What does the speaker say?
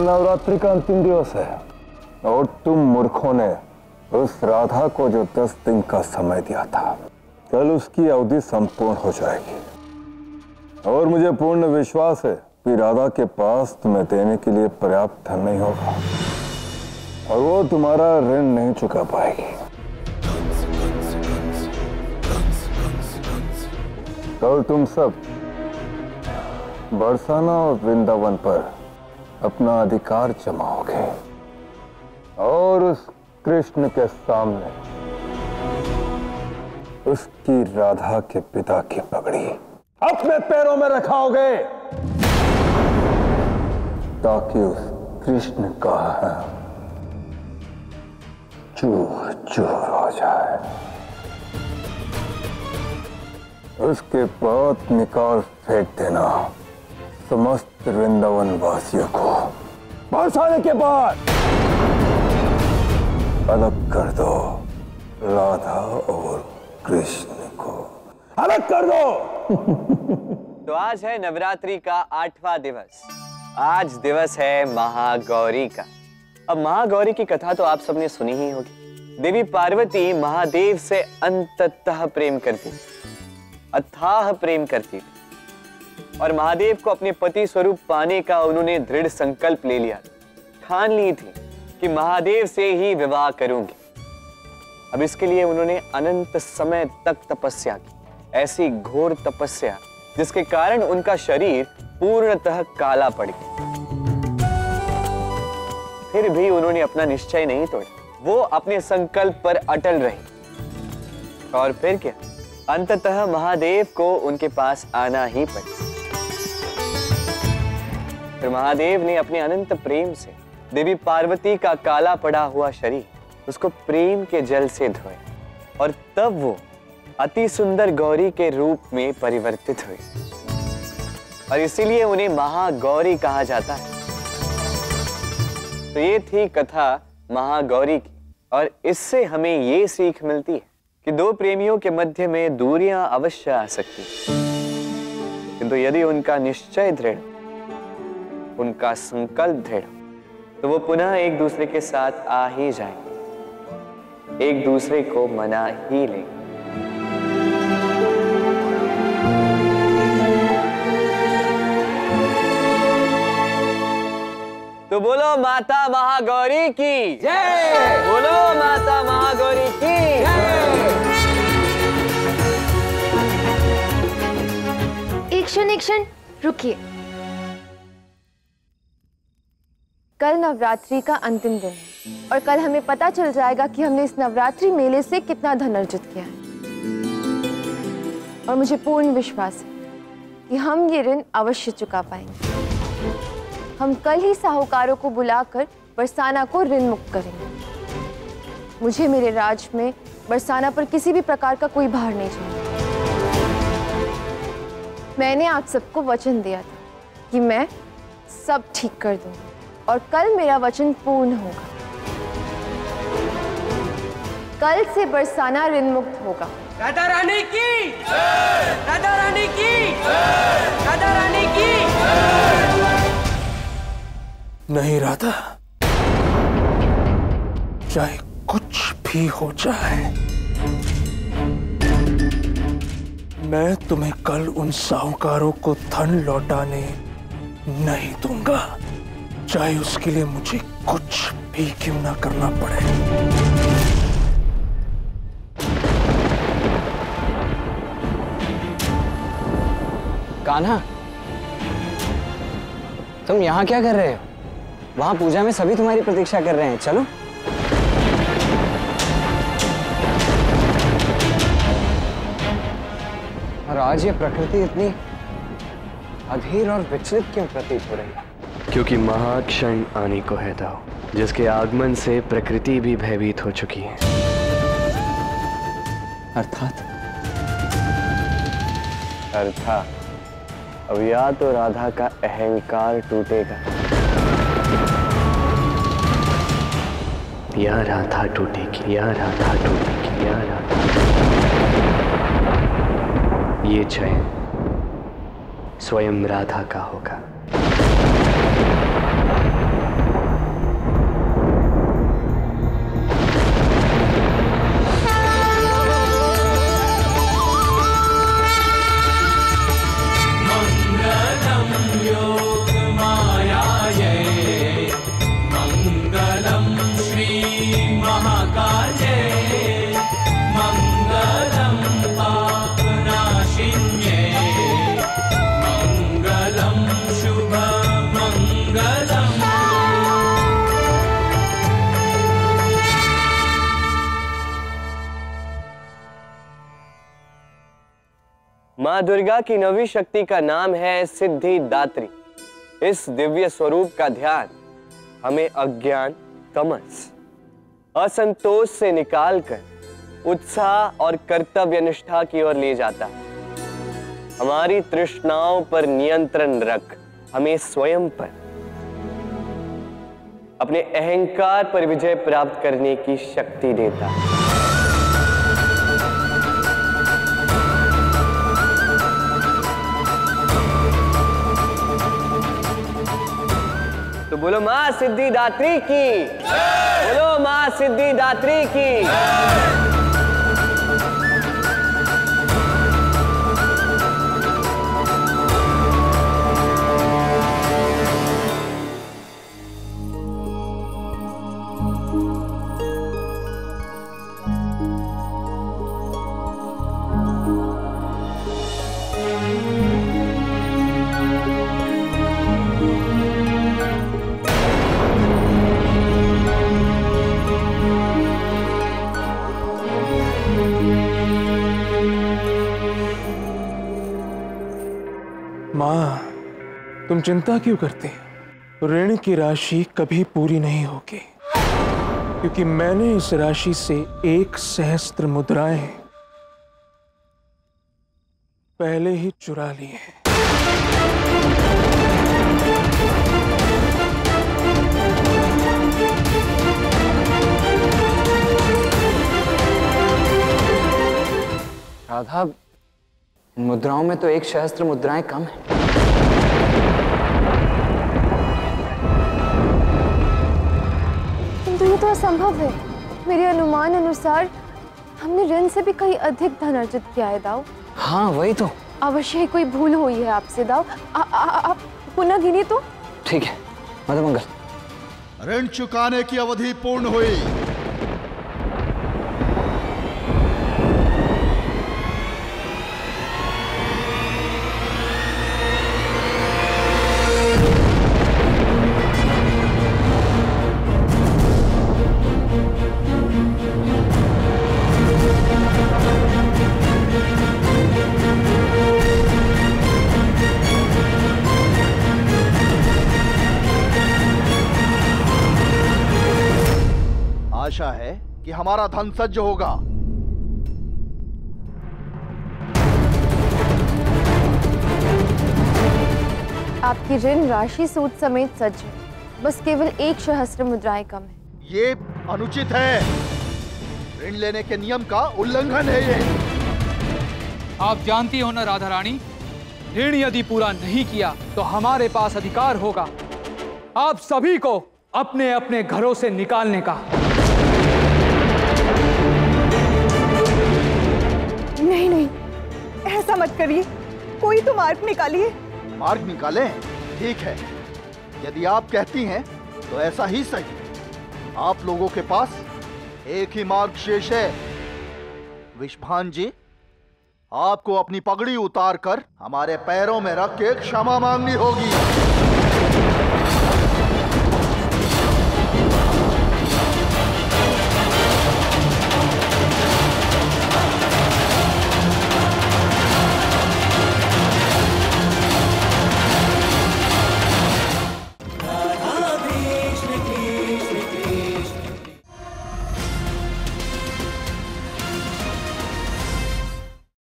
नवरात्रि का अंतिम दिवस है और तुम मूर्खों ने उस राधा को जो 10 दिन का समय दिया था, कल उसकी अवधि संपूर्ण हो जाएगी और मुझे पूर्ण विश्वास है कि राधा के पास तुम्हें देने के लिए पर्याप्त धन नहीं होगा और वो तुम्हारा ऋण नहीं चुका पाएगी। कल तुम सब बरसाना और वृंदावन पर अपना अधिकार जमाओगे और उस कृष्ण के सामने उसकी राधा के पिता की पगड़ी अपने पैरों में रखाओगे ताकि उस कृष्ण का चूर चूर हो जाए। उसके बाद निकाल फेंक देना समस्त वृंदावन वासियों को। बरसाने के बाद अलग कर दो राधा और कृष्ण को, अलग कर दो। तो आज है नवरात्रि का 8वां दिवस। आज दिवस है महागौरी का। अब महागौरी की कथा तो आप सबने सुनी ही होगी। देवी पार्वती महादेव से अंततः प्रेम करती, अथाह प्रेम करती थी और महादेव को अपने पति स्वरूप पाने का उन्होंने दृढ़ संकल्प ले लिया, ठान ली थी कि महादेव से ही विवाह करूंगी। अब इसके लिए उन्होंने अनंत समय तक तपस्या की, ऐसी घोर तपस्या जिसके कारण उनका शरीर पूर्णतः काला पड़ गया। फिर भी उन्होंने अपना निश्चय नहीं तोड़ा, वो अपने संकल्प पर अटल रही और फिर क्या, अंततः महादेव को उनके पास आना ही पड़ा। फिर महादेव ने अपने अनंत प्रेम से देवी पार्वती का काला पड़ा हुआ शरीर उसको प्रेम के जल से धोया और तब वो अति सुंदर गौरी के रूप में परिवर्तित हुई और इसीलिए उन्हें महागौरी कहा जाता है। तो ये थी कथा महागौरी की और इससे हमें ये सीख मिलती है कि दो प्रेमियों के मध्य में दूरियां अवश्य आ सकती हैं, किंतु यदि उनका निश्चय दृढ़, उनका संकल्प दृढ़, तो वो पुनः एक दूसरे के साथ आ ही जाएंगे, एक दूसरे को मना ही लेंगे। तो बोलो माता महागौरी की जय, बोलो माता महागौरी की जय। एक क्षण रुकिए। कल नवरात्रि का अंतिम दिन है और कल हमें पता चल जाएगा कि हमने इस नवरात्रि मेले से कितना धन अर्जित किया है और मुझे पूर्ण विश्वास है कि हम ये ऋण अवश्य चुका पाएंगे। हम कल ही साहूकारों को बुलाकर बरसाना को ऋण मुक्त करेंगे। मुझे मेरे राज में बरसाना पर किसी भी प्रकार का कोई भार नहीं चाहिए। मैंने आप सबको वचन दिया था कि मैं सब ठीक कर दूंगी और कल मेरा वचन पूर्ण होगा। कल से बरसाना ऋण मुक्त होगा। राधा रानी की, राधा रानी की, राधा रानी की। नहीं राधा, चाहे कुछ भी हो जाए, मैं तुम्हें कल उन साहूकारों को धन लौटाने नहीं दूंगा, चाहे उसके लिए मुझे कुछ भी क्यों ना करना पड़े। कान्हा, तुम यहाँ क्या कर रहे हो? वहां पूजा में सभी तुम्हारी प्रतीक्षा कर रहे हैं, चलो। और आज ये प्रकृति इतनी अधीर और विचलित क्यों प्रतीत हो रही है? क्योंकि महाक्षण आने को है दाऊ, जिसके आगमन से प्रकृति भी भयभीत हो चुकी है। अर्थात अब या तो राधा का अहंकार टूटेगा या राधा टूटेगी, या राधा टूटेगी, या राधा। ये चयन स्वयं राधा का होगा। माँ दुर्गा की नवी शक्ति का नाम है सिद्धिदात्री। इस दिव्य स्वरूप का ध्यान हमें अज्ञान, तमस, असंतोष से निकालकर उत्साह और कर्तव्य निष्ठा की ओर ले जाता है। हमारी तृष्णाओं पर नियंत्रण रख हमें स्वयं पर, अपने अहंकार पर विजय प्राप्त करने की शक्ति देता है। तो बोलो मां सिद्धिदात्री की, बोलो मां सिद्धिदात्री की। माँ, तुम चिंता क्यों करती हो? ऋण की राशि कभी पूरी नहीं होगी, क्योंकि मैंने इस राशि से 1 सहस्त्र मुद्राएं पहले ही चुरा ली हैं। राधा, इन मुद्राओं में तो 1 सहस्त्र मुद्राएं कम है। किंतु ये तो असंभव है। मेरे अनुमान अनुसार हमने ऋण से भी कहीं अधिक धन अर्जित किया है दाऊ। हाँ वही तो। अवश्य ही कोई भूल हुई है आपसे दाऊ। आप पुनः गिनी तो। ठीक है मदमंगल। ऋण चुकाने की अवधि पूर्ण हुई। आशा है कि हमारा धन सज्ज होगा। आपकी ऋण राशि सूद समेत सज्ज है, बस केवल 1 सहस्त्र मुद्राएं कम है। ये अनुचित है। ऋण लेने के नियम का उल्लंघन है ये। आप जानती हो ना राधा रानी, ऋण यदि पूरा नहीं किया तो हमारे पास अधिकार होगा आप सभी को अपने अपने घरों से निकालने का। नहीं नहीं, ऐसा मत करिए, कोई तो मार्ग निकालिए। मार्ग निकालें? ठीक है, यदि आप कहती हैं तो ऐसा ही सही। आप लोगों के पास एक ही मार्ग शेष है। विश्वभान जी, आपको अपनी पगड़ी उतार कर हमारे पैरों में रख के क्षमा मांगनी होगी।